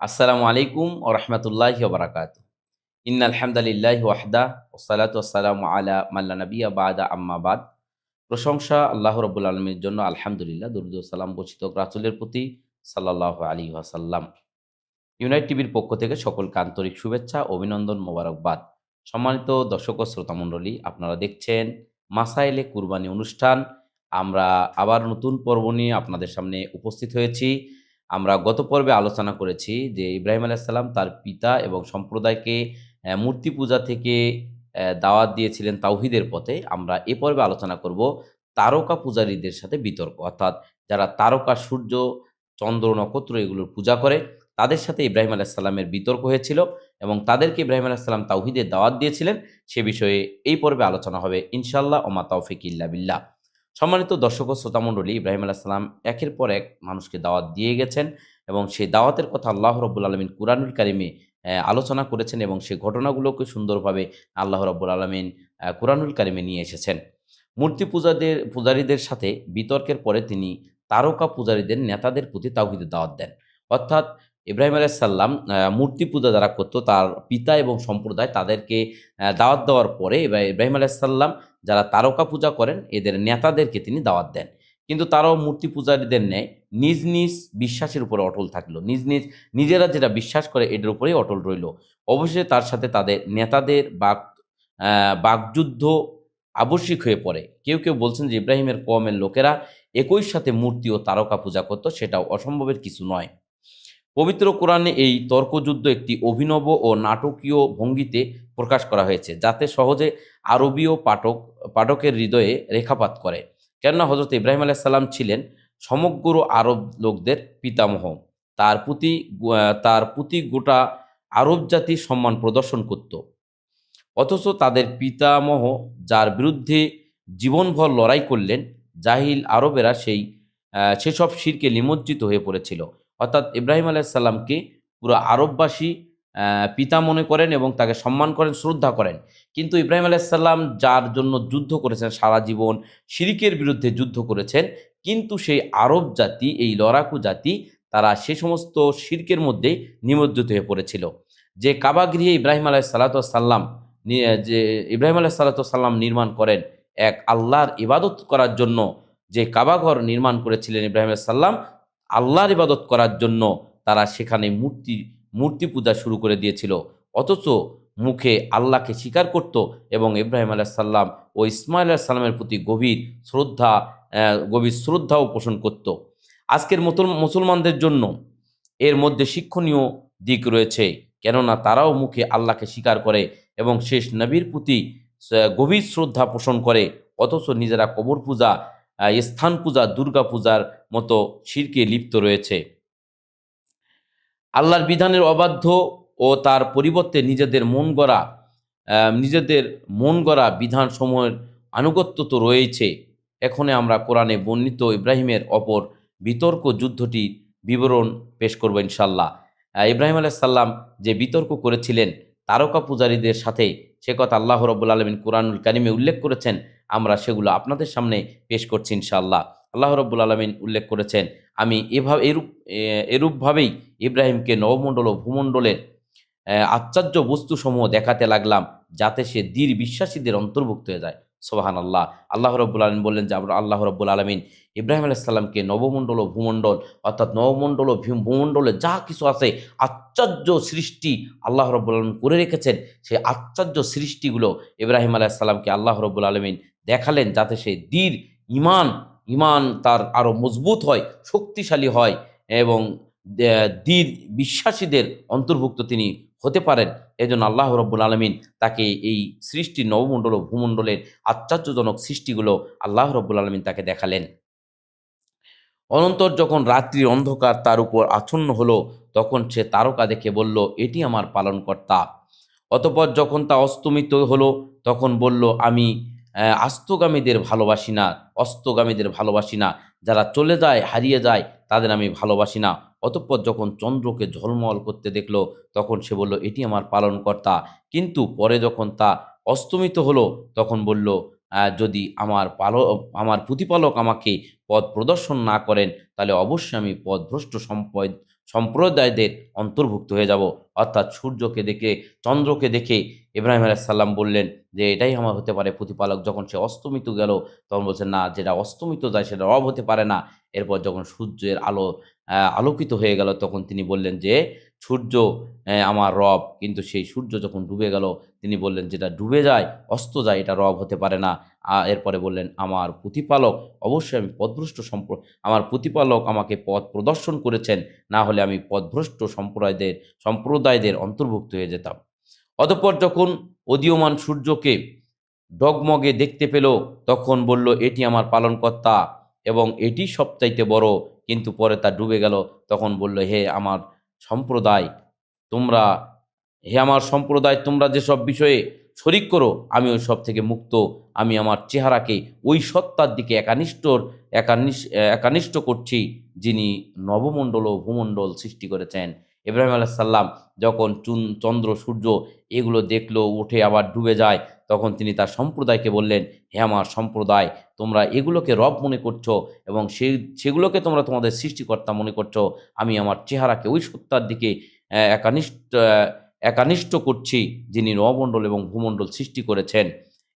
আসসালামু আলাইকুম ও রহমতুল্লাহি ওয়া বারাকাতুহু। ইন্নাল হামদালিল্লাহি ওয়াহদা ওয়াসসালাতু ওয়াসসালামু আলা মান লা নাবিয়্যা বা'দা আম্মা বাদ। প্রশংসা আল্লাহ রাব্বুল আলামিনের জন্য, আলহামদুলিল্লাহ। দরুদ ও সালাম বর্ষিত হোক রাসূলের প্রতি সাল্লাল্লাহু আলাইহি ওয়াসাল্লাম। ইউনাইট টিভির পক্ষ থেকে সকলকে আন্তরিক শুভেচ্ছা, অভিনন্দন, মোবারকবাদ। সম্মানিত দর্শক ও শ্রোতা মণ্ডলী, আপনারা দেখছেন মাসায়েলে কুরবানি অনুষ্ঠান। আমরা আবার নতুন পর্ব নিয়ে আপনাদের সামনে উপস্থিত হয়েছি। আমরা গত পর্বে আলোচনা করেছি যে ইব্রাহিম আলাইহিস সালাম তার পিতা এবং সম্প্রদায়কে মূর্তি পূজা থেকে দাওয়াত দিয়েছিলেন তাওহীদের পথে। আমরা এ পর্বে আলোচনা করব তারকা পূজারীদের সাথে বিতর্ক, অর্থাৎ যারা তারকা, সূর্য, চন্দ্র, নক্ষত্র এগুলোর পূজা করে তাদের সাথে ইব্রাহিম আলাইহিস সালামের বিতর্ক হয়েছিল এবং তাদেরকে ইব্রাহিম আলাইহিস সালাম তাওহীদের দাওয়াত দিয়েছিলেন। সে বিষয়ে এই পর্বে আলোচনা হবে ইনশাআল্লাহ। ওমা তাওফিক ইল্লা বিল্লাহ। সম্মানিত দর্শক ও শ্রোতা মণ্ডলী, ইব্রাহিম আলাইহিস সালাম একের পর এক মানুষকে দাওয়াত দিয়ে গেছেন এবং সেই দাওয়াতের কথা আল্লাহ রাব্বুল আলামিন কুরআনুল কারীমে আলোচনা করেছেন এবং সেই ঘটনাগুলোকে সুন্দরভাবে আল্লাহ রাব্বুল আলামিন কুরআনুল কারীমে নিয়ে এসেছেন। মূর্তি পূজারীদের সাথে বিতর্কের পরে তিনি তারকা পূজারীদের নেতাদের প্রতি তাওহীদের দাওয়াত দেন। অর্থাৎ ইব্রাহিম আলাইহিস সালাম মূর্তি পূজা যারা করত তার পিতা এবং সম্প্রদায় তাদেরকে দাওয়াত দেওয়ার পরে ইব্রাহিম আলাইহিস সালাম যারা তারকা পূজা করেন এদের নেতাদেরকে তিনি দাওয়াত দেন। কিন্তু তারাও মূর্তি পূজারীদের ন্যায় নিজ নিজ বিশ্বাসের উপরে অটল থাকলো। নিজেরা যেটা বিশ্বাস করে এটার উপরেই অটল রইল। অবশেষে তার সাথে তাদের নেতাদের বাকযুদ্ধ আবশ্যিক হয়ে পড়ে। কেউ বলছেন যে ইব্রাহিমের কওমের লোকেরা একই সাথে মূর্তি ও তারকা পূজা করত, সেটাও অসম্ভবের কিছু নয়। পবিত্র কোরআনে এই তর্কযুদ্ধ একটি অভিনব ও নাটকীয় ভঙ্গিতে প্রকাশ করা হয়েছে, যাতে সহজে আরবীয় পাঠকের হৃদয়ে রেখাপাত করে। কেননা হযরত ইব্রাহিম আলাইহিস সালাম ছিলেন সমগ্র আরব লোকদের পিতামহ। তার প্রতি গোটা আরব জাতি সম্মান প্রদর্শন করত। অথচ তাদের পিতামহ যার বিরুদ্ধে জীবনভর লড়াই করলেন, জাহিল আরবেরা সেসব শিরকে নিমজ্জিত হয়ে পড়েছিল। অর্থাৎ ইব্রাহিম আলাইহিস সালামকে পুরো আরববাসী পিতা মনে করেন এবং তাকে সম্মান করেন, শ্রদ্ধা করেন। কিন্তু ইব্রাহিম আলাইহিস সালাম যার জন্য যুদ্ধ করেছেন, সারা জীবন শিরকের বিরুদ্ধে যুদ্ধ করেছেন, কিন্তু সেই আরব জাতি, এই লড়াকু জাতি, তারা সে সমস্ত শিরকের মধ্যেই নিমজ্জিত হয়ে পড়েছিল। যে কাবা গৃহে যে ইব্রাহিম আলাইহিস সালাম নির্মাণ করেন, এক আল্লাহর ইবাদত করার জন্য যে কাবাঘর নির্মাণ করেছিলেন ইব্রাহিম আলাইহিস সালাম, আল্লাহর ইবাদত করার জন্য তারা সেখানে মূর্তি পূজা শুরু করে দিয়েছিল। অথচ মুখে আল্লাহকে স্বীকার করত এবং ইব্রাহিম আলাইহিস সালাম ও ইসমাইল আলাইহিস সালামের প্রতি গভীর শ্রদ্ধাও পোষণ করত। আজকের মুসলমানদের জন্য এর মধ্যে শিক্ষণীয় দিক রয়েছে, কেননা তারাও মুখে আল্লাহকে স্বীকার করে এবং শেষ নবীর প্রতি গভীর শ্রদ্ধা পোষণ করে, অথচ নিজেরা কবর পূজা, স্থান পূজা, দুর্গা পূজার মতো শিরকে লিপ্ত রয়েছে। আল্লাহর বিধানের অবাধ্য ও তার পরিবর্তে নিজেদের মন গড়া বিধানসমূহের আনুগত্য তো রয়েছে। এখন আমরা কোরআনে বর্ণিত ইব্রাহিমের অপর বিতর্ক যুদ্ধটির বিবরণ পেশ করব ইনশাল্লাহ। ইব্রাহিম আলাইহিস সালাম যে বিতর্ক করেছিলেন তারকা পূজারীদের সাথে, সে কথা আল্লাহ রাব্বুল আলামিন কুরআনুল কারীমে উল্লেখ করেছেন। আমরা সেগুলো আপনাদের সামনে পেশ করছি ইনশাআল্লাহ। আল্লাহ রাব্বুল আলামিন উল্লেখ করেছেন, আমি এরূপভাবেই ইব্রাহিমকে নবমণ্ডল ও ভূমণ্ডলের আশ্চর্য বস্তুসমূহ দেখাতে লাগলাম, যাতে সে দৃঢ় বিশ্বাসীদের অন্তর্ভুক্ত হয়ে যায়। সুবহানাল্লাহ। আল্লাহ রাব্বুল আলামিন বললেন যে আল্লাহ রাব্বুল আলামিন ইব্রাহিম আলাইহিস সালামকে নবমণ্ডল ও ভূমণ্ডল, অর্থাৎ নবমণ্ডল ও ভূমণ্ডলে যা কিছু আছে আশ্চর্য সৃষ্টি আল্লাহ রাব্বুল আলামিন করে রেখেছেন, সেই আশ্চর্য সৃষ্টিগুলো ইব্রাহিম আলাইহিস সালামকে আল্লাহ রাব্বুল আলামিন দেখালেন, যাতে সে দৃঢ় ঈমান তার আরও মজবুত হয়, শক্তিশালী হয় এবং দৃঢ় বিশ্বাসীদের অন্তর্ভুক্ত তিনি হতে পারেন। এজন্য আল্লাহ রাব্বুল আলামিন তাকে এই সৃষ্টি নবমণ্ডল ও ভূমণ্ডলের আশ্চর্যজনক সৃষ্টিগুলো আল্লাহ রাব্বুল আলামিন তাকে দেখালেন। অনন্তর যখন রাত্রির অন্ধকার তার উপর আচ্ছন্ন হলো, তখন সে তারকা দেখে বলল, এটি আমার পালনকর্তা। অতঃপর যখন তা অস্তমিত হলো, তখন বলল, আমি অস্তগামীদের ভালোবাসি না, যারা চলে যায়, হারিয়ে যায়, তাদের আমি ভালোবাসি না। অতঃপর যখন চন্দ্রকে ঝলমল করতে দেখল, তখন সে বলল, এটি আমার পালনকর্তা। কিন্তু পরে যখন তা অস্তমিত হলো, তখন বলল, যদি আমার প্রতিপালক আমাকে পথ প্রদর্শন না করেন, তাহলে অবশ্যই আমি পথভ্রষ্ট সম্প্রদায়দের অন্তর্ভুক্ত হয়ে যাব। অর্থাৎ সূর্যকে দেখে, চন্দ্রকে দেখে ইব্রাহিম আলাইহিস সালাম বললেন যে এটাই আমার হতে পারে প্রতিপালক। যখন সে অস্তমিত গেল, তখন বলছেন না, যেটা অস্তমিত যায় সেটা রব হতে পারে না। এরপর যখন সূর্যের আলো আলোকিত হয়ে গেল, তখন তিনি বললেন যে সূর্য আমার রব। কিন্তু সেই সূর্য যখন ডুবে গেল, তিনি বললেন যেটা ডুবে যায়, অস্ত যায়, এটা রব হতে পারে না। এরপরে বললেন আমার প্রতিপালক, অবশ্যই আমি পথভ্রষ্ট আমার প্রতিপালক আমাকে পথ প্রদর্শন করেছেন, না হলে আমি পথভ্রষ্ট সম্প্রদায়দের অন্তর্ভুক্ত হয়ে যেতাম। অতঃপর যখন উদীয়মান সূর্যকে ডগমগে দেখতে পেল, তখন বলল এটি আমার পালনকর্তা এবং এটি সবচাইতে বড়। কিন্তু পরে তা ডুবে গেল। তখন বলল সম্প্রদায় তোমরা হে আমার সম্প্রদায়, তোমরা যেসব বিষয়ে শরিক করো, আমি ওই সব থেকে মুক্ত। আমি আমার চেহারাকে ওই সত্তার দিকে একানিষ্ঠ করছি, যিনি নবমণ্ডল ও ভূমণ্ডল সৃষ্টি করেছেন। ইব্রাহিম আলাইহিস সালাম যখন চন্দ্র সূর্য এগুলো দেখলো, উঠে আবার ডুবে যায়, তখন তিনি তার সম্প্রদায়কে বললেন, হে আমার সম্প্রদায়, তোমরা এগুলোকে রব মনে করছো এবং সেগুলোকে তোমরা তোমাদের সৃষ্টিকর্তা মনে করছো। আমি আমার চেহারাকে ওই সত্তার দিকে একানিষ্ঠ করছি, যিনি নবমণ্ডল এবং ভূমণ্ডল সৃষ্টি করেছেন।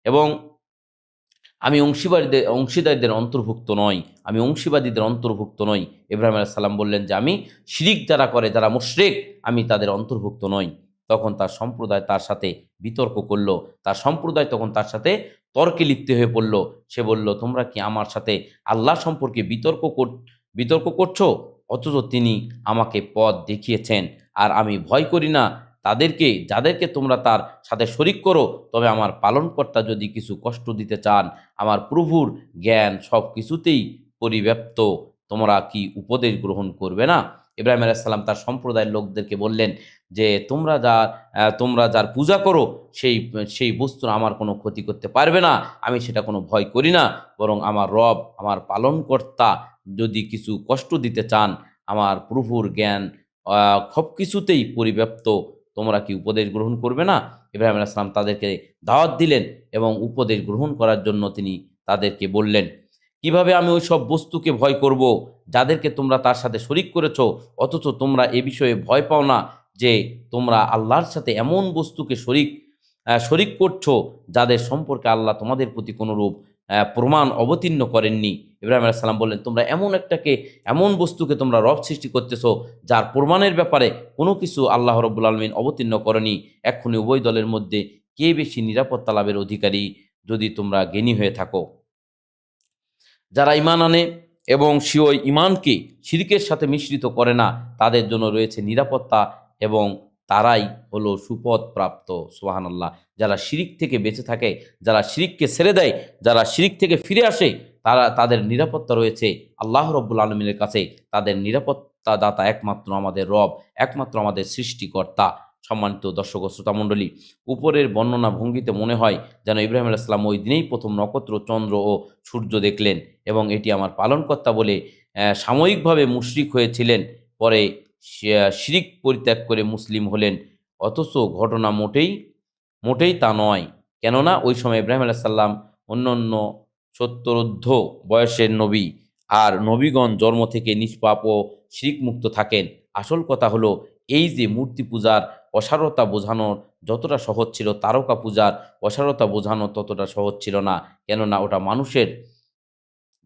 এবং আমি অংশীদারদের অন্তর্ভুক্ত নই, আমি অংশীবাদীদের অন্তর্ভুক্ত নই। ইব্রাহিম আলাইহিস সালাম বললেন যে আমি শিরিক যারা করে, যারা মুশরিক, আমি তাদের অন্তর্ভুক্ত নই। তখন তার সম্প্রদায় তার সাথে বিতর্ক করলো। তার সম্প্রদায় তখন তার সাথে তর্কে লিপ্ত হয়ে পড়ল। সে বলল, তোমরা কি আমার সাথে আল্লাহ সম্পর্কে বিতর্ক করছো, অথচ তিনি আমাকে পথ দেখিয়েছেন। আর আমি ভয় করি না যাদেরকে তোমরা তার সাথে শরিক করো। তবে আমার পালনকর্তা যদি কিছু কষ্ট দিতে চান, আমার প্রভুর জ্ঞান সব কিছুতেই পরিব্যাপ্ত, তোমরা কি উপদেশ গ্রহণ করবে না? ইব্রাহিম আলাইহিস সালাম তার সম্প্রদায়ের লোকদেরকে বললেন যে তোমরা যার পূজা করো, সেই বস্তুর আমার কোনো ক্ষতি করতে পারবে না। আমি সেটা কোনো ভয় করি না, বরং আমার রব, আমার পালনকর্তা যদি কিছু কষ্ট দিতে চান, আমার প্রভুর জ্ঞান সব কিছুতেই পরিব্যাপ্ত, তোমরা কি উপদেশ গ্রহণ করবে না? ইব্রাহিম আলাইহিস সালাম তাদেরকে দাওয়াত দিলেন এবং উপদেশ গ্রহণ করার জন্য তিনি তাদেরকে বললেন, কিভাবে আমি ওই সব বস্তুকে ভয় করব যাদেরকে তোমরা তার সাথে শরিক করেছো, অথচ তোমরা এ বিষয়ে ভয় পাও না যে তোমরা আল্লাহর সাথে এমন বস্তুকে শরিক করছো যাদের সম্পর্কে আল্লাহ তোমাদের প্রতি কোনোরূপ প্রমাণ অবতীর্ণ করেননি। ইব্রাহিম আলাইহিস সালাম বললেন, তোমরা এমন বস্তুকে তোমরা রব সৃষ্টি করতেছো যার প্রমাণের ব্যাপারে কোনো কিছু আল্লাহ রব্বুল আলামিন অবতীর্ণ করেনি। এক্ষুনি উভয় দলের মধ্যে কে বেশি নিরাপত্তা লাভের অধিকারী, যদি তোমরা জ্ঞানী হয়ে থাকো। যারা ঈমান আনে এবং ওই ঈমানকে শিরকের সাথে মিশ্রিত করে না, তাদের জন্য রয়েছে নিরাপত্তা এবং তারাই হলো সুপথ প্রাপ্ত। সুবহানাল্লাহ। যারা শিরিক থেকে বেঁচে থাকে, যারা শিরিককে ছেড়ে দেয়, যারা শিরিক থেকে ফিরে আসে, তাদের নিরাপত্তা রয়েছে আল্লাহ রব্বুল আলমিনের কাছে। তাদের নিরাপত্তা দাতা একমাত্র আমাদের রব, একমাত্র আমাদের সৃষ্টিকর্তা। সম্মানিত দর্শক ও শ্রোতামণ্ডলী, উপরের বর্ণনা ভঙ্গিতে মনে হয় যেন ইব্রাহিম আলাইহিস সালাম ওই দিনেই প্রথম নক্ষত্র, চন্দ্র ও সূর্য দেখলেন এবং এটি আমার পালনকর্তা বলে সাময়িকভাবে মুশরিক হয়েছিলেন, পরে শিরিক পরিত্যাগ করে মুসলিম হলেন। অথচ ঘটনা মোটেই তা নয়। কেননা ওই সময় ইব্রাহিম আলাইহিস সালাম অন্যান্য 70 বয়সের নবী, আর নবীগণ জন্ম থেকে নিষ্পাপ ও শিরিক মুক্ত থাকেন। আসল কথা হলো এই যে মূর্তি পূজার অসারতা বোঝানো যতটা সহজ ছিল, তারকা পূজার অসারতা বোঝানো ততটা সহজ ছিল না। কেননা ওটা মানুষের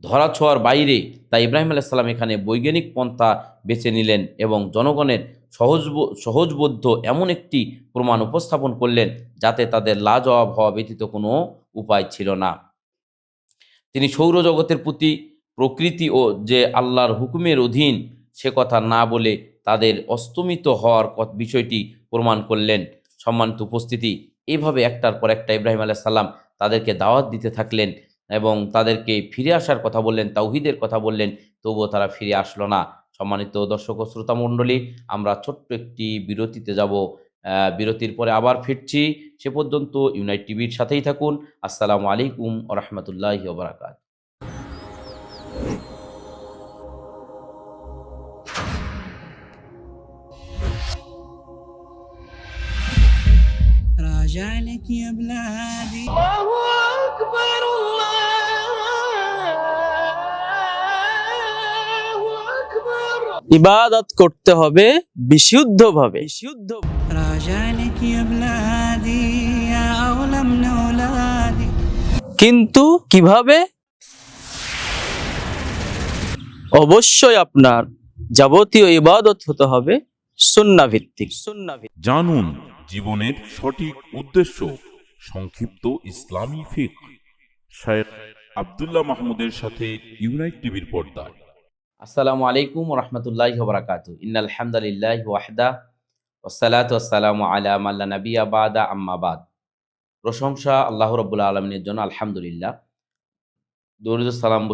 ধরাছোঁয়ার বাইরে। তাই ইব্রাহিম আলাইহিস সালাম এখানে বৈজ্ঞানিক পন্থা বেছে নিলেন এবং জনগণের সহজবোধ্য এমন একটি প্রমাণ উপস্থাপন করলেন যাতে তাদের লাজবাব হওয়া ব্যতীত কোনো উপায় ছিল না। তিনি সৌরজগতের প্রতি প্রকৃতি ও যে আল্লাহর হুকুমের অধীন সে কথা না বলে তাদের অস্তমিত হওয়ার বিষয়টি প্রমাণ করলেন। সম্মানিত উপস্থিতি, এইভাবে একটার পর একটা ইব্রাহিম আলাইহিস সালাম তাদেরকে দাওয়াত দিতে থাকলেন এবং তাদেরকে ফিরে আসার কথা বললেন, তাওহীদের কথা বললেন, তবুও তারা ফিরে আসলো না। সম্মানিত দর্শক ও শ্রোতা মণ্ডলী, আমরা ছোট্ট একটি বিরতিতে যাব। বিরতির পরে আবার ফিরছি। সে পর্যন্ত ইউনাইট টিভির সাথেই থাকুন। আসসালামু আলাইকুম ওয়া রাহমাতুল্লাহি ওয়া বারাকাতুহু। راجع لك يا بلادي الله أكبر الله أكبر ইবাদত করতে হবে বিশুদ্ধভাবে। راجعلك يا بلادي يا أولى من أولادي কিন্তু কিভাবে? অবশ্যই আপনার যাবতীয় ইবাদত হতে হবে সুন্নাহ ভিত্তিক। জানুন জীবনের সঠিক উদ্দেশ্য। সংক্ষিপ্ত ইসলামী ফিকহ শেখ আব্দুল্লাহ মাহমুদের সাথে ইউনাইট টিভির পর্দায়। আসসালামু আলাইকুম রহমতুল্লাহি ওবরাকাতু। ইন্নাল হামদালিল্লাহি ওয়াহদা ওয়াসসালাতু ওয়াসসালামু আলা মান লা নাবিয়্যা বা'দা আম্মা বাদ। প্রশংসা আল্লাহ রাব্বুল আলামিনের জন্য, আলহামদুলিল্লাহ। দরুদ ও সালাম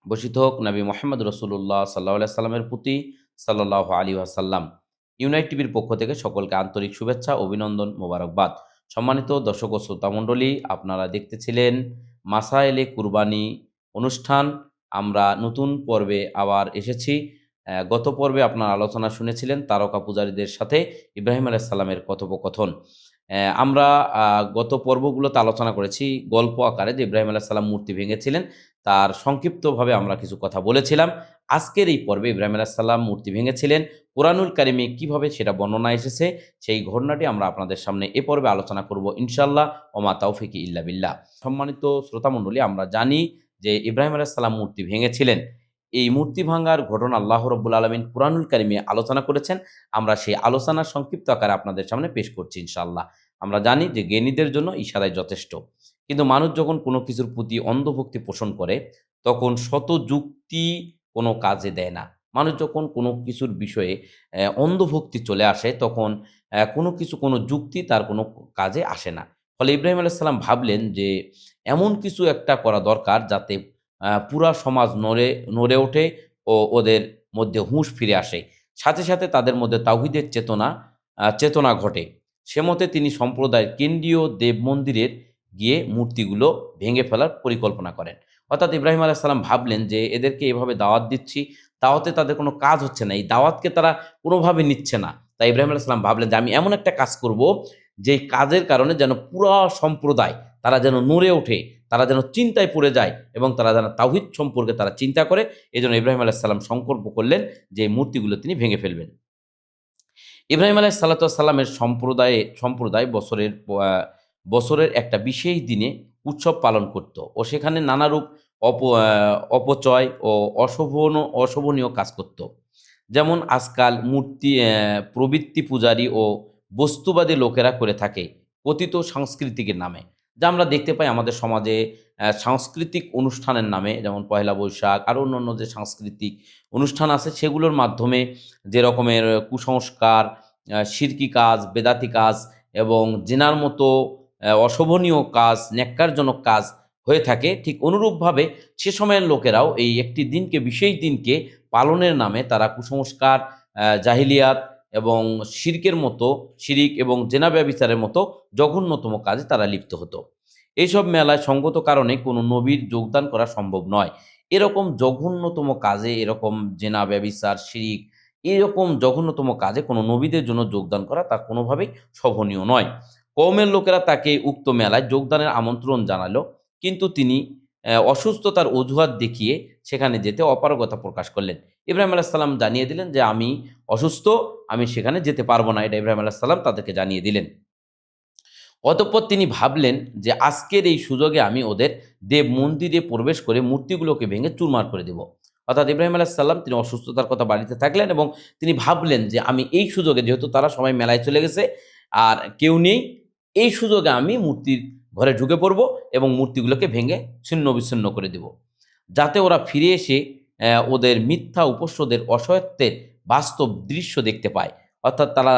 বর্ষিত হোক নবী মুহাম্মদ রাসূলুল্লাহ সাল্লাল্লাহু আলাইহি সাল্লামের প্রতি, সাল্লাল্লাহু আলাইহি ওয়াসাল্লাম। ইউনাইট টিভির পক্ষ থেকে সকলকে আন্তরিক শুভেচ্ছা, অভিনন্দন, মোবারকবাদ। সম্মানিত দর্শক ও শ্রোতা মণ্ডলী, আপনারা দেখতেছিলেন মাসায়েলে কুরবানি অনুষ্ঠান। আমরা নতুন পর্বে আবার এসেছি। গত পর্বে আপনারা আলোচনা শুনেছিলেন তারকা পূজারীদের সাথে ইব্রাহিম আলাইহিস সালামের কথোপকথন। আমরা গত পর্বগুলোতে আলোচনা করেছি গল্প আকারে যে ইব্রাহিম আলাইহিস সালাম মূর্তি ভেঙেছিলেন, তার সংক্ষিপ্তভাবে আমরা কিছু কথা বলেছিলাম। আজকের এই পর্বে ইব্রাহিম আলাইহিস সালাম মূর্তি ভেঙেছিলেন, কোরআনুল কারিমে কিভাবে সেটা বর্ণনা এসেছে, সেই ঘটনাটি আমরা আপনাদের সামনে এ পর্বে আলোচনা করব ইনশাআল্লাহ। ওমা তাওফিকি ইল্লা বিল্লাহ। সম্মানিত শ্রোতামণ্ডলী, আমরা জানি যে ইব্রাহিম আলাইহিস সালাম মূর্তি ভেঙেছিলেন। এই মূর্তি ভাঙার ঘটনা আল্লাহ রাব্বুল আলামিন কুরআনুল কারিমে আলোচনা করেছেন। আমরা সেই আলোচনার সংক্ষিপ্ত আকারে আপনাদের সামনে পেশ করছি ইনশাআল্লাহ। আমরা জানি যে জ্ঞানীদের জন্য ইশারাই যথেষ্ট, কিন্তু মানুষ যখন কোনো কিছুর প্রতি অন্ধভক্তি পোষণ করে তখন শত যুক্তি কোনো কাজে দেয় না। মানুষ যখন কোনো কিছুর বিষয়ে অন্ধভক্তি চলে আসে তখন কোনো যুক্তি তার কোনো কাজে আসে না। ফলে ইব্রাহিম আলাইহিস সালাম ভাবলেন যে এমন কিছু একটা করা দরকার যাতে পুরা সমাজ নড়ে ওঠে ও ওদের মধ্যে হুঁশ ফিরে আসে, সাথে সাথে তাদের মধ্যে তাওহীদের চেতনা ঘটে। সে মতে তিনি সম্প্রদায়ের কেন্দ্রীয় দেব মন্দিরের গিয়ে মূর্তিগুলো ভেঙে ফেলার পরিকল্পনা করেন। অর্থাৎ ইব্রাহিম আলাইহিস সালাম ভাবলেন যে এদেরকে এভাবে দাওয়াত দিচ্ছি, দাওয়াতে তাদের কোনো কাজ হচ্ছে না, এই দাওয়াতকে তারা কোনোভাবে নিচ্ছে না। তাই ইব্রাহিম আলাইহিস সালাম ভাবলেন যে আমি এমন একটা কাজ করব যেই কাজের কারণে যেন পুরা সম্প্রদায় তারা যেন নড়ে ওঠে, তারা যেন চিন্তায় পড়ে যায় এবং তারা যেন তাওহীদ সম্পর্কে তারা চিন্তা করে। এজন্য ইব্রাহিম আলাইহিস সালাম সংকল্প করলেন যে এই মূর্তিগুলো তিনি ভেঙে ফেলবেন। ইব্রাহিম আলাইহিস সালামের সম্প্রদায় বছরের একটা বিশেষ দিনে উৎসব পালন করত ও সেখানে নানারূপ অপচয় ও অশোভনীয় কাজ করত। যেমন আজকাল মূর্তি প্রবৃত্তি পূজারী ও বস্তুবাদী লোকেরা করে থাকে পতিত সাংস্কৃতিকের নামে, যা আমরা দেখতে পাই আমাদের সমাজে সাংস্কৃতিক অনুষ্ঠানের নামে, যেমন পয়লা বৈশাখ আরও অন্যান্য যে সাংস্কৃতিক অনুষ্ঠান আছে সেগুলোর মাধ্যমে যে রকমের কুসংস্কার, শিরকি কাজ, বেদাতি কাজ এবং জিনার মতো অশোভনীয় কাজ, ন্যাক্কারজনক কাজ হয়ে থাকে, ঠিক অনুরূপভাবে সে সময়ের লোকেরাও এই একটি দিনকে, বিশেষ দিনকে পালনের নামে তারা কুসংস্কার, জাহিলিয়াত এবং শিরিক এবং জেনা ব্যভিচারের মতো জঘন্যতম কাজে তারা লিপ্ত হতো। এইসব মেলায় সঙ্গত কারণে কোনো নবীর যোগদান করা সম্ভব নয়। এরকম জঘন্যতম কাজে, এরকম জেনা ব্যভিচার, শিরিক, এরকম জঘন্যতম কাজে কোনো নবীদের জন্য যোগদান করা তার কোনোভাবেই শোভনীয় নয়। কওমের লোকেরা তাকে উক্ত মেলায় যোগদানের আমন্ত্রণ জানালো, কিন্তু তিনি অসুস্থতার অজুহাত দেখিয়ে সেখানে যেতে অপারগতা প্রকাশ করলেন। ইব্রাহিম আলাইহিস সালাম জানিয়ে দিলেন যে আমি অসুস্থ, আমি সেখানে যেতে পারবো না। এটা ইব্রাহিম আলাইহিস সালাম তাদেরকে জানিয়ে দিলেন। অতঃপর তিনি ভাবলেন যে আজকের এই সুযোগে আমি ওদের দেব মন্দিরে প্রবেশ করে মূর্তিগুলোকে ভেঙে চুরমার করে দেব। অর্থাৎ ইব্রাহিম আলাইহিস সালাম তিনি অসুস্থতার কথা বাড়িতে থাকলেন এবং তিনি ভাবলেন যে আমি এই সুযোগে, যেহেতু তারা সবাই মেলায় চলে গেছে আর কেউ নেই, এই সুযোগে আমি মূর্তির ঘরে ঢুকে পড়ব এবং মূর্তিগুলোকে ভেঙে ছিন্ন বিচ্ছিন্ন করে দেব, যাতে ওরা ফিরে এসে ওদের মিথ্যা উপস্যদের অসত্যের বাস্তব দৃশ্য দেখতে পায়। অর্থাৎ তারা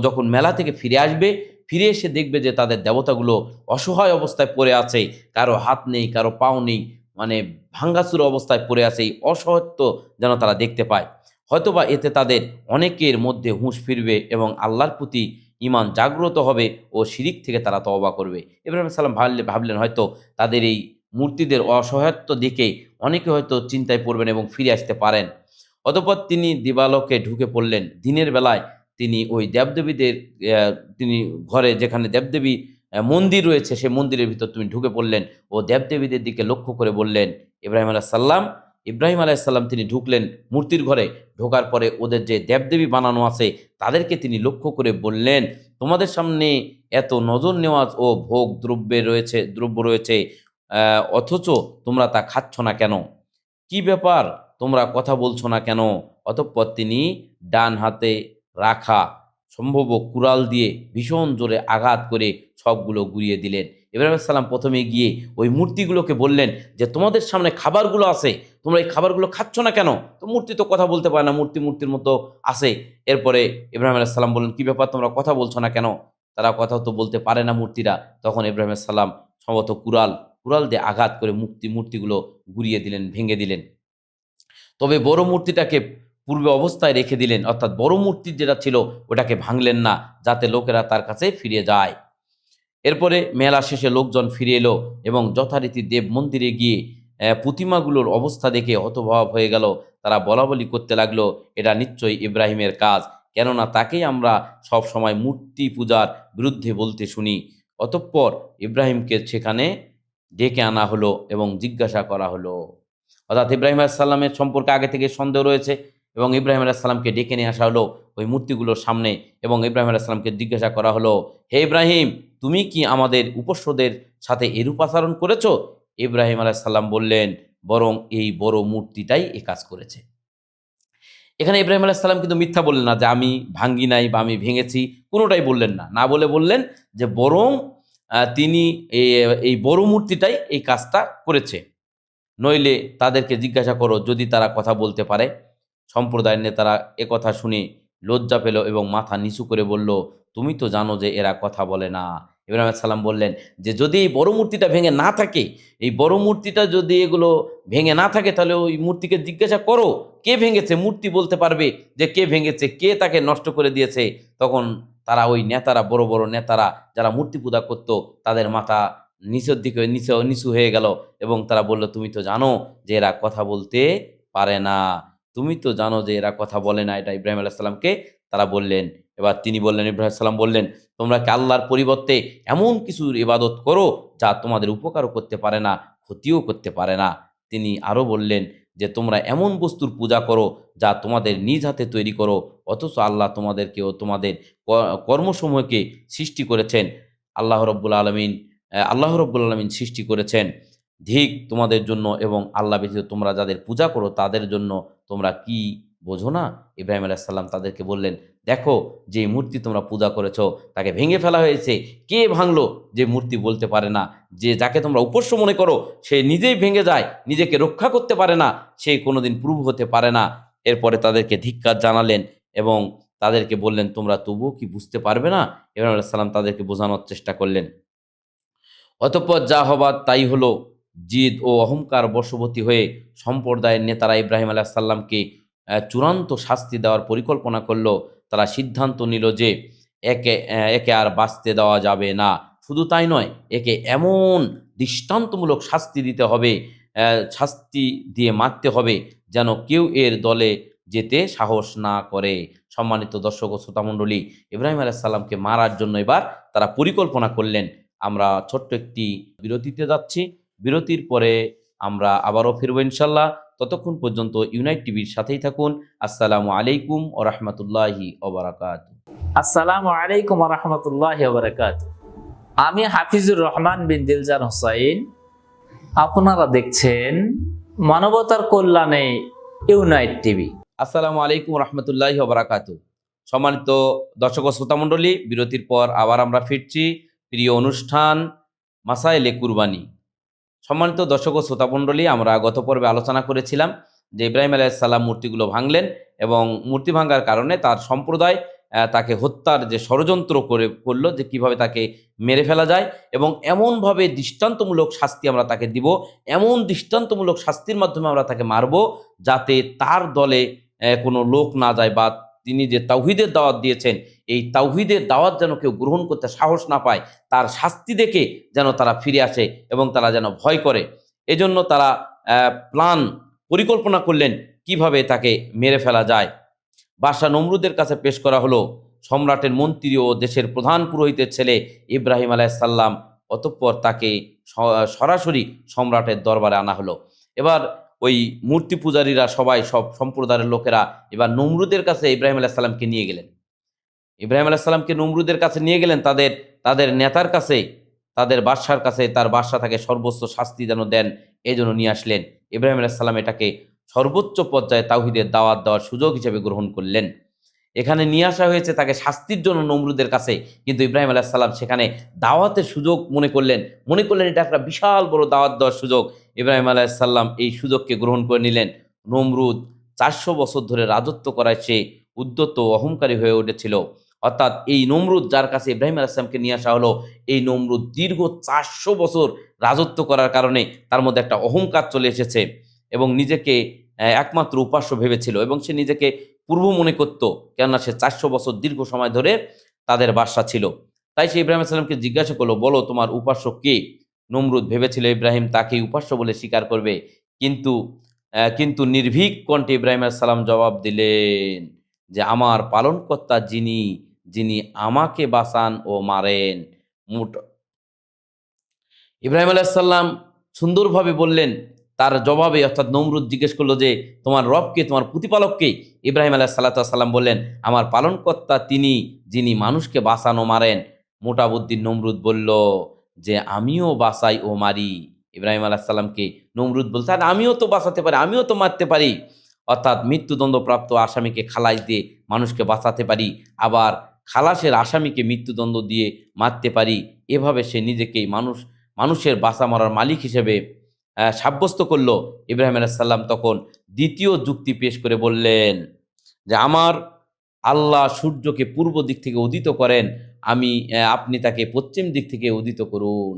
যখন মেলা থেকে ফিরে আসবে, ফিরে এসে দেখবে যে তাদের দেবতাগুলো অসহায় অবস্থায় পড়ে আছে, কারো হাত নেই, কারো পাও নেই, মানে ভাঙ্গাচুর অবস্থায় পড়ে আছে। এই অসহায়ত্ব যেন তারা দেখতে পায়। হয়তোবা এতে তাদের অনেকের মধ্যে হুঁশ ফিরবে এবং আল্লাহর প্রতি ঈমান জাগ্রত হবে ও শিরিক থেকে তারা তওবা করবে। ইব্রাহিম সালাম ভাবলেন হয়তো তাদের এই মূর্তিদের অসহায়ত্ব দেখে অনেকে হয়তো চিন্তায় পড়বেন এবং ফিরে আসতে পারেন। অতঃপর তিনি দিবালোকে ঢুকে পড়লেন। দিনের বেলায় তিনি ওই দেবদেবীদের তিনি ঘরে, যেখানে দেবদেবী মন্দির রয়েছে, সেই মন্দিরের ভিতর তুমি ঢুকে পড়লেন ও দেবদেবীদের দিকে লক্ষ্য করে বললেন ইব্রাহিম আলাইসাল্লাম তিনি ঢুকলেন মূর্তির ঘরে। ঢোকার পরে ওদের যে দেবদেবী বানানো আছে তাদেরকে তিনি লক্ষ্য করে বললেন, তোমাদের সামনে এত নজর নেওয়াজ ও ভোগ দ্রব্য রয়েছে, অথচ তোমরা তা খাচ্ছ না কেন? কি ব্যাপার, তোমরা কথা বলছো না কেন? অতঃপর তিনি ডান হাতে রাখা সম্ভব কুড়াল দিয়ে ভীষণ জোরে আঘাত করে সবগুলো গুঁড়িয়ে দিলেন। ইব্রাহিম আলাইহিস সালাম প্রথমে গিয়ে ওই মূর্তিগুলোকে বললেন যে তোমাদের সামনে খাবারগুলো আছে, তোমরা এই খাবারগুলো খাচ্ছ না কেন? তো মূর্তি তো কথা বলতে পারে না, মূর্তির মতো আছে। এরপরে ইব্রাহিম আলাইহিস সালাম বললেন, কি ব্যাপার, তোমরা কথা বলছো না কেন? তারা কথা তো বলতে পারে না মূর্তিরা। তখন ইব্রাহিম আলাইহিস সালাম সম্ভবত কুড়াল দিয়ে আঘাত করে মূর্তিগুলো গুঁড়িয়ে দিলেন, ভেঙে দিলেন। তবে বড় মূর্তিটাকে পূর্বে অবস্থায় রেখে দিলেন, অর্থাৎ বড় মূর্তি যেটা ছিল ওটাকে ভাঙলেন না, যাতে লোকেরা তার কাছে ফিরে যায়। এরপরে মেলা শেষে লোকজন ফিরে এলো এবং যথারীতি দেব মন্দিরে গিয়ে প্রতিমাগুলোর অবস্থা দেখে হতভাব হয়ে গেল। তারা বলাবলি করতে লাগলো, এটা নিশ্চয়ই ইব্রাহিমের কাজ, কেননা তাকেই আমরা সব সময় মূর্তি পূজার বিরুদ্ধে বলতে শুনি। অতঃপর ইব্রাহিমকে সেখানে ডেকে আনা হলো এবং জিজ্ঞাসা করা হলো। অর্থাৎ ইব্রাহিম আলাইহিস সালামের সম্পর্কে আগে থেকে সন্দেহ রয়েছে এবং ইব্রাহিম আলাইহিস সালামকে ডেকে নিয়ে আসা হলো ওই মূর্তিগুলোর সামনে এবং ইব্রাহিম আলাইহিস সালামকে জিজ্ঞাসা করা হলো, হে ইব্রাহিম, তুমি কি আমাদের উপাস্যদের সাথে এরূপ আচরণ করেছ? ইব্রাহিম আলাইহিস সালাম বললেন, বরং এই বড় মূর্তিটাই এ কাজ করেছে। এখানে ইব্রাহিম আলাইহিস সালাম কিন্তু মিথ্যা বললেন না যে আমি ভাঙ্গি নাই বা আমি ভেঙেছি, কোনোটাই বললেন না। না বলে বললেন যে বরং তিনি এই বড় মূর্তিটাই এই কাজটা করেছে। নইলে তাদেরকে জিজ্ঞাসা করো যদি তারা কথা বলতে পারে। সম্প্রদায়ের নেতারা একথা শুনে লজ্জা পেল এবং মাথা নিচু করে বলল, তুমি তো জানো যে এরা কথা বলে না। ইব্রাহিম আলাইহিস সালাম বললেন যে যদি এই বড় মূর্তিটা ভেঙে না থাকে, এই বড় মূর্তিটা যদি এগুলো ভেঙে না থাকে, তাহলে ওই মূর্তিকে জিজ্ঞাসা করো কে ভেঙেছে। মূর্তি বলতে পারবে যে কে ভেঙেছে, কে তাকে নষ্ট করে দিয়েছে। তখন তারা ওই নেতারা, বড় বড় নেতারা যারা মূর্তি পূজা করত, তাদের মাথা নিচের দিকে নিচু হয়ে গেল এবং তারা বলল, তুমি তো জানো যে এরা কথা বলতে পারে না, তুমি তো জানো যে এরা কথা বলে না। এটা ইব্রাহিম আলাইহিস সালামকে তারা বললেন। এবার তিনি বললেন, ইব্রাহিম আলাইহিস সালাম বললেন, তোমরা কি আল্লাহর পরিবর্তে এমন কিছুর ইবাদত করো যা তোমাদের উপকারও করতে পারে না, ক্ষতিও করতে পারে না? তিনি আরও বললেন যে তোমরা এমন বস্তুর পূজা করো যা তোমাদের নিজ হাতে তৈরি করো, অথচ আল্লাহ তোমাদেরকে ও তোমাদের কর্মসমূহকে সৃষ্টি করেছেন। আল্লাহ রব্বুল আলামিন সৃষ্টি করেছেন ধিক তোমাদের জন্য, এবং আল্লাহ ব্যতীত তোমরা যাদের পূজা করো তাদের জন্য। তোমরা কি বোঝো না? ইব্রাহিম আলাইহিস সালাম তাদেরকে বললেন, দেখো যে মূর্তি তোমরা পূজা করেছো তাকে ভেঙে ফেলা হয়েছে। কে ভাঙলো? যে মূর্তি বলতে পারে না, যে যাকে তোমরা উপাস্য মনে করো সে নিজেই ভেঙে যায়, নিজেকে রক্ষা করতে পারে না, সে কোনোদিন প্রভু হতে পারে না। এরপরে তাদেরকে ধিক্কার জানালেন এবং তাদেরকে বললেন, তোমরা তবুও কি বুঝতে পারবে না? ইব্রাহিম আলাইহিস সালাম তাদেরকে বোঝানোর চেষ্টা করলেন। অতঃপর যা হবার তাই হলো। জিদ ও অহংকার বশবর্তী হয়ে সম্প্রদায়ের নেতারা ইব্রাহিম আলাইহিস সালামকে চূড়ান্ত শাস্তি দেওয়ার পরিকল্পনা করলো। তারা সিদ্ধান্ত নিল যে একে আর বাঁচতে দেওয়া যাবে না। শুধু তাই নয়, একে এমন দৃষ্টান্তমূলক শাস্তি দিতে হবে, শাস্তি দিয়ে মারতে হবে যেন কেউ এর দলে যেতে সাহস না করে। সম্মানিত দর্শক ও শ্রোতামণ্ডলী, ইব্রাহিম আলাইহিস সালামকে মারার জন্য এবার তারা পরিকল্পনা করলেন। আমরা ছোট্ট একটি বিরতিতে যাচ্ছি, বিরতির পরে আমরা আবারও ফিরবো ইনশাল্লাহ। ততক্ষণ পর্যন্ত ইউনাইট টিভির সাথেই থাকুন। আসসালামু আলাইকুম ও রহমতুল্লাহি ওবারাকাতুহু। আসসালামু আলাইকুম ওয়া রাহমাতুল্লাহি ওয়া বারাকাতুহু। আমি হাফিজুর রহমান বিন দিলজার হোসাইন। আপনারা দেখছেন মানবতার কল্যাণে ইউনাইট টিভি। আসসালামু আলাইকুম রহমতুল্লাহি ওবারাকাতুহু। সম্মানিত দর্শক ও শ্রোতামণ্ডলী, বিরতির পর আবার আমরা ফিরছি প্রিয় অনুষ্ঠান মাসায়েলে কুরবানি। সম্মানিত দর্শক ও শ্রোতামণ্ডলী, আমরা গত পর্বে আলোচনা করেছিলাম যে ইব্রাহিম আলাইহিস সালাম মূর্তিগুলো ভাঙলেন এবং মূর্তি ভাঙার কারণে তার সম্প্রদায় তাকে হত্যার যে ষড়যন্ত্র করলো যে কিভাবে তাকে মেরে ফেলা যায়, এবং এমনভাবে দৃষ্টান্তমূলক শাস্তি আমরা তাকে দিব, এমন দৃষ্টান্তমূলক শাস্তির মাধ্যমে আমরা তাকে মারব যাতে তার দলে কোনো লোক না যায়, বা তিনি যে তাওহীদের দাওয়াত দিয়েছেন এই তাওহীদের দাওয়াত যেন কেউ গ্রহণ করতে সাহস না পায়, তার শাস্তি দেখে যেন তারা ফিরে আসে এবং তারা যেন ভয় করে। এজন্য তারা পরিকল্পনা করলেন কিভাবে তাকে মেরে ফেলা যায়। বাদশাহ নমরুদের কাছে পেশ করা হলো সম্রাটের মন্ত্রী ও দেশের প্রধান পুরোহিতের ছেলে ইব্রাহিম আলাইসাল্লাম। অতঃপর তাকে সরাসরি সম্রাটের দরবারে আনা হলো। এবার ওই মূর্তি পূজারীরা সবাই, সব সম্প্রদায়ের লোকেরা এবার নমরুদের কাছে ইব্রাহিম আলাইসাল্লামকে নিয়ে গেলেন। ইব্রাহিম আলাইসাল্লামকে নমরুদের কাছে নিয়ে গেলেন, তাদের নেতার কাছে, তাদের বাদশার কাছে। তার বাদশা তাকে সর্বোচ্চ শাস্তি যেন দেন এই জন্য নিয়ে আসলেন। ইব্রাহিম আলাইসাল্লাম এটাকে সর্বোচ্চ পর্যায়ে তাওহীদের দাওয়াত দেওয়ার সুযোগ হিসেবে গ্রহণ করলেন। এখানে নিয়ে আসা হয়েছে তাকে শাস্তির জন্য নমরুদের কাছে, কিন্তু ইব্রাহিম আলাইসাল্লাম সেখানে দাওয়াতের সুযোগ মনে করলেন এটা একটা বিশাল বড় দাওয়াত দেওয়ার সুযোগ। ইব্রাহিম আলাইসাল্লাম এই সুযোগকে গ্রহণ করে নিলেন। নমরুদ 400 বছর ধরে রাজত্ব করায় সে উদ্যত অহংকারী হয়ে উঠেছিল। অর্থাৎ এই নমরুদ যার কাছে ইব্রাহিম আলাইসাল্লামকে নিয়ে আসা হলো, এই নমরুদ দীর্ঘ 400 বছর রাজত্ব করার কারণে তার মধ্যে একটা অহংকার চলে এসেছে এবং নিজেকে একমাত্র উপাস্য ভেবেছিল এবং সে নিজেকে পূর্ব মনে করত, কেননা সে 400 বছর দীর্ঘ সময় ধরে তাদের বাদশা ছিল। তাই সে ইব্রাহিম আলাইসাল্লামকে জিজ্ঞাসা করলো, বলো তোমার উপাস্য কে? নমরুদ ভেবেছিল ইব্রাহিম তাকেই উপাস্য বলে স্বীকার করবে, কিন্তু নির্ভীক কণ্ঠে ইব্রাহিম আলাইসাল্লাম জবাব দিলেন যে আমার পালনকর্তা যিনি আমাকে বাঁচান ও মারেন। ইব্রাহিম আলাইসাল্লাম সুন্দরভাবে বললেন তার জবাবে, অর্থাৎ নমরুদ জিজ্ঞেস করলো যে তোমার রবকে, তোমার প্রতিপালককে? ইব্রাহিম আলাইহিসসালাম বললেন আমার পালনকর্তা যিনি মানুষকে বাঁচান ও মারেন। মোটা বুদ্ধির নমরুদ বলল যে আমিও বাঁচাই ও মারি। ইব্রাহিম আলাইহিসসালামকে নমরুদ বলছে আর আমিও তো বাঁচাতে পারি, আমিও তো মারতে পারি। অর্থাৎ মৃত্যুদণ্ডপ্রাপ্ত আসামিকে খালাস দিয়ে মানুষকে বাঁচাতে পারি, আবার খালাসের আসামিকে মৃত্যুদণ্ড দিয়ে মারতে পারি। এভাবে সে নিজেকেই মানুষের বাঁচা মরার মালিক হিসেবে সাব্যস্ত করলো। ইব্রাহিম আলাইহিসসালাম তখন দ্বিতীয় যুক্তি পেশ করে বললেন যে আমার আল্লাহ সূর্যকে পূর্ব দিক থেকে উদিত করেন, আপনি তাকে পশ্চিম দিক থেকে উদিত করুন।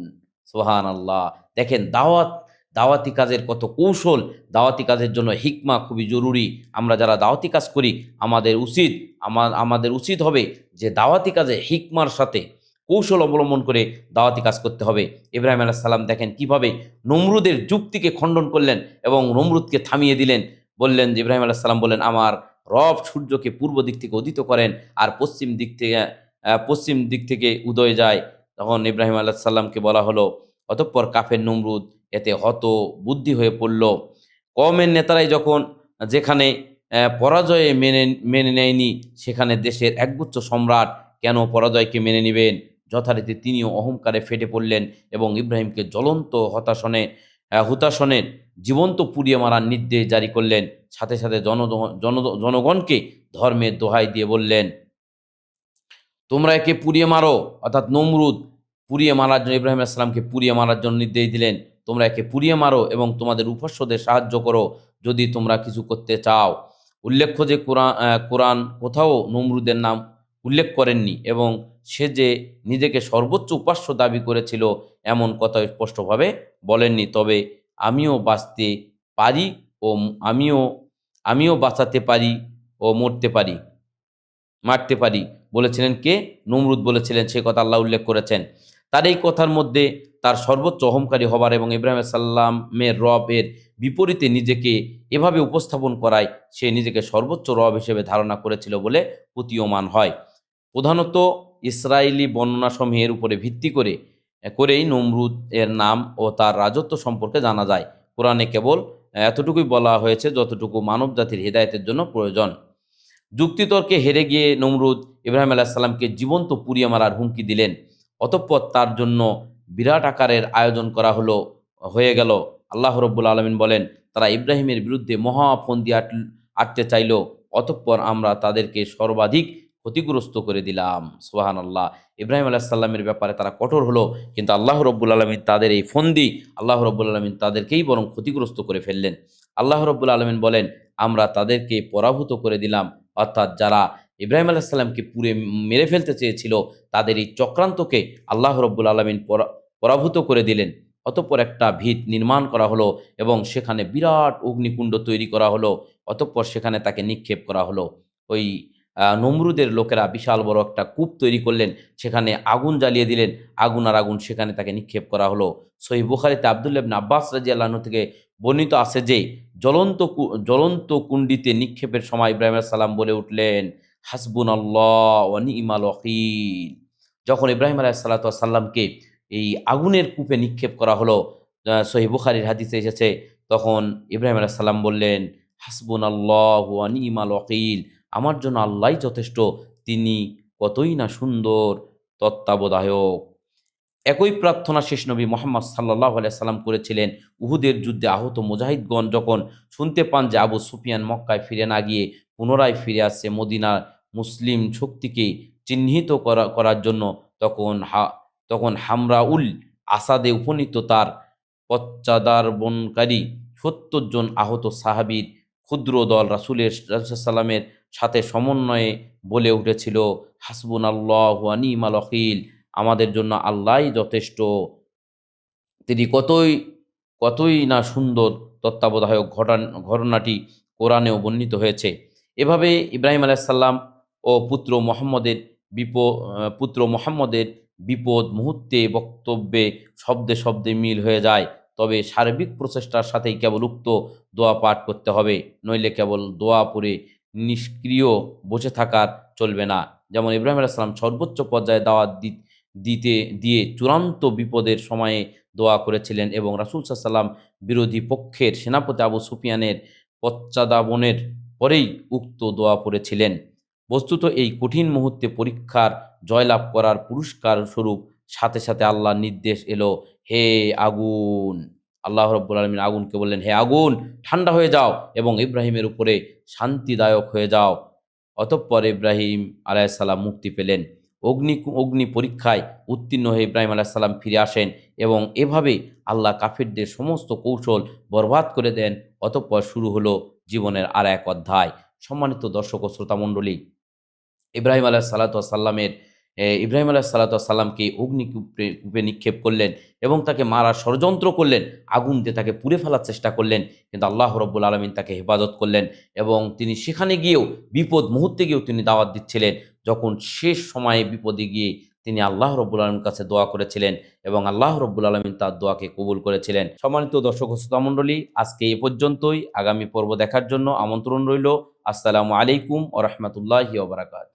সুবহানাল্লাহ। দেখেন দাওয়াতি কাজের কত কৌশল, দাওয়াতি কাজের জন্য হিকমা খুবই জরুরি। আমরা যারা দাওয়াতি কাজ করি আমাদের উচিত হবে যে দাওয়াতি কাজে হিকমার সাথে কৌশল অবলম্বন করে দাওয়াতি কাজ করতে হবে। ইব্রাহিম আলাইহিসসালাম দেখেন কিভাবে নমরুদের যুক্তিকে খণ্ডন করলেন এবং নমরুদকে থামিয়ে দিলেন। বললেন যে ইব্রাহিম আলাইহিসসালাম বললেন আমার রব সূর্যকে পূর্ব দিক থেকে উদিত করেন আর পশ্চিম দিক থেকে উদয় যায়। তখন ইব্রাহিম আলাইহিসসালামকে বলা হলো। অতঃপর কাফের নমরুদ এতে হত বুদ্ধি হয়ে পড়ল। কওমের নেতারাই যেখানে পরাজয়ে মেনে নেয়নি, সেখানে দেশের একগুচ্ছ সম্রাট কেন পরাজয়কে মেনে নেবেন? যথারীতি তিনিও অহংকারে ফেটে পড়লেন এবং ইব্রাহিমকে জ্বলন্ত হুতাশনের জীবন্ত পুড়িয়ে মারার নির্দেশ জারি করলেন। সাথে সাথে জনগণকে ধর্মের দোহাই দিয়ে বললেন তোমরা একে পুড়িয়ে মারো। অর্থাৎ নমরুদ পুড়িয়ে মারার জন্য ইব্রাহিম আলাইহিসসালামকে পুড়িয়ে মারার জন্য নির্দেশ দিলেন, তোমরা একে পুড়িয়ে মারো এবং তোমাদের উপাস্যদের সাহায্য করো যদি তোমরা কিছু করতে চাও। উল্লেখ্য যে কোরআন কোথাও নমরুদের নাম উল্লেখ করেননি এবং সে যে নিজেকে সর্বোচ্চ উপাস্য দাবি করেছিল এমন কথা স্পষ্টভাবে বলেননি। তবে আমিও বাঁচতে পারি ও আমিও বাঁচাতে পারি ও মারতে পারি বলেছিলেন কে? নমরুদ বলেছিলেন, সে কথা আল্লাহ উল্লেখ করেছেন। তার এই কথার মধ্যে তার সর্বোচ্চ অহংকারী হবার এবং ইব্রাহিম সাল্লামের রবের বিপরীতে নিজেকে এভাবে উপস্থাপন করায় সে নিজেকে সর্বোচ্চ রব হিসেবে ধারণা করেছিল বলে প্রতীয়মান হয়। প্রধানত ইসরায়েলি বর্ণনাসমূহের উপরে ভিত্তি করেই নমরুদ এর নাম ও তার রাজত্ব সম্পর্কে জানা যায়। কোরআনে কেবল এতটুকুই বলা হয়েছে যতটুকু মানব জাতির হেদায়েতের জন্য প্রয়োজন। যুক্তিতর্কে হেরে গিয়ে নমরুদ ইব্রাহিম আলাইহিসসালামকে জীবন্ত পুড়িয়ে মারার হুমকি দিলেন। অতঃপর তার জন্য বিরাট আকারের আয়োজন করা হয়ে গেল। আল্লাহ রাব্বুল আলামিন বলেন তারা ইব্রাহিমের বিরুদ্ধে মহাফন্দি আটতে চাইল, অতঃপর আমরা তাদেরকে সর্বাধিক ক্ষতিগ্রস্ত করে দিলাম। সুবহানাল্লাহ। ইব্রাহিম আলাইহিসসালামের ব্যাপারে তারা কঠোর হলো, কিন্তু আল্লাহ রাব্বুল আলামিন তাদের এই ফন্দি, আল্লাহ রাব্বুল আলামিন তাদেরকেই বরং ক্ষতিগ্রস্ত করে ফেললেন। আল্লাহ রাব্বুল আলামিন বলেন আমরা তাদেরকে পরাভূত করে দিলাম। অর্থাৎ যারা ইব্রাহিম আলাইহিসসালামকে পুড়ে মেরে ফেলতে চেয়েছিল তাদের এই চক্রান্তকে আল্লাহ রাব্বুল আলামিন পরাভূত করে দিলেন। অতঃপর একটা ভিত নির্মাণ করা হলো এবং সেখানে বিরাট অগ্নিকুণ্ড তৈরি করা হলো। অতঃপর সেখানে তাকে নিক্ষেপ করা হলো। ওই নমরুদের লোকেরা বিশাল বড় একটা কূপ তৈরি করলেন, সেখানে আগুন জ্বালিয়ে দিলেন। আগুন সেখানে তাকে নিক্ষেপ করা হলো। সহিহ বুখারীতে আব্দুল্লাহ ইবনে আব্বাস রাদিয়াল্লাহু আনহু থেকে বর্ণিত আছে যে জ্বলন্ত কুণ্ডিতে নিক্ষেপের সময় ইব্রাহিম আলাইহিস সালাম বলে উঠলেন হাসবুনাল্লাহ ওয়া নি'মাল ওয়াকিল। যখন ইব্রাহিম আলাইহিসসালামকে এই আগুনের কূপে নিক্ষেপ করা হলো, সহিহ বুখারীর হাদিসে এসেছে, তখন ইব্রাহিম আলাইহিস সালাম বললেন, হাসবুনাল্লাহু ওয়া নি'মাল ওয়াকিল, আমার জন্য আল্লাহই যথেষ্ট, তিনি কতই না সুন্দর তত্ত্বাবধায়ক। একই প্রার্থনা শেষ নবী মুহাম্মদ সাল্লাল্লাহু আলাইহি সাল্লাম করেছিলেন। উহুদের যুদ্ধে আহত মুজাহিদগণ যখন শুনতে পান যে আবু সুফিয়ান মক্কায় ফিরে না গিয়ে পুনরায় ফিরে আসছে মদিনার মুসলিম শক্তিকে চিহ্নিত করার জন্য, তখন হামরাউল আসাদে উপনীত তার পশ্চাদার্বণকারী ৭০ জন আহত সাহাবীর ক্ষুদ্র দল রাসূলের সাল্লামের সাথে সমন্বয়ে বলে উঠেছিল, হাসবুনাল্লাহু ওয়া নি'মাল ওয়াকিল, আমাদের জন্য আল্লাহই যথেষ্ট, তিনি কতই না সুন্দর তত্ত্বাবধায়ক। ঘটনাটি কোরআনেও বর্ণিত হয়েছে। এভাবে ইব্রাহিম আলাইহিস সালাম ও পুত্র মুহাম্মদের বিপদ মুহূর্তে বক্তব্যে শব্দে শব্দে মিল হয়ে যায়। তবে সার্বিক প্রচেষ্টার সাথেই কেবল উক্ত দোয়া পাঠ করতে হবে, নইলে কেবল দোয়া পড়ে নিষ্ক্রিয় বসে থাকার চলবে না। যেমন ইব্রাহিম আলাইহিস সালাম সর্বোচ্চ পর্যায়ে দাওয়াত দিয়ে চূড়ান্ত বিপদের সময়ে দোয়া করেছিলেন এবং রাসূল সাল্লাল্লাহু আলাইহি ওয়াসাল্লাম বিরোধী পক্ষের সেনাপতি আবু সুফিয়ানের পশ্চাদাবনের পরেই উক্ত দোয়া পড়েছিলেন। বস্তুত এই কঠিন মুহূর্তে পরীক্ষার জয়লাভ করার পুরস্কার স্বরূপ সাথে সাথে আল্লাহর নির্দেশ এলো, হে আগুন, আল্লাহ রাব্বুল আলামিন আগুনকে বললেন, হে আগুন ঠান্ডা হয়ে যাও এবং ইব্রাহিমের উপরে শান্তিদায়ক হয়ে যাও। অতঃপর ইব্রাহিম আলাইহিস সালাম মুক্তি পেলেন। অগ্নি পরীক্ষায় উত্তীর্ণ হয়ে ইব্রাহিম আলাইহিস সালাম ফিরে আসেন এবং এভাবে আল্লাহ কাফিরদের সমস্ত কৌশল বরবাদ করে দেন। অতঃপর শুরু হলো জীবনের আর এক অধ্যায়। সম্মানিত দর্শক ও শ্রোতা মণ্ডলী, ইব্রাহিম আলাইহিস সালামকে অগ্নিকূপে নিক্ষেপ করলেন এবং তাকে মারার ষড়যন্ত্র করলেন, আগুন দিয়ে তাকে পুড়ে ফেলার চেষ্টা করলেন, কিন্তু আল্লাহ রাব্বুল আলামিন তাকে হেফাজত করলেন এবং তিনি সেখানে গিয়েও বিপদ মুহূর্তে গিয়েও তিনি দাওয়াত দিচ্ছিলেন। যখন শেষ সময়ে বিপদে গিয়ে তিনি আল্লাহ রাব্বুল আলামিনের কাছে দোয়া করেছিলেন এবং আল্লাহ রাব্বুল আলামিন তার দোয়াকে কবুল করেছিলেন। সম্মানিত দর্শক ও শ্রোতা মণ্ডলী, আজকে এ পর্যন্তই। আগামী পর্ব দেখার জন্য আমন্ত্রণ রইল। আসসালামু আলাইকুম ওয়া রাহমাতুল্লাহি ওয়া বারাকাতুহু।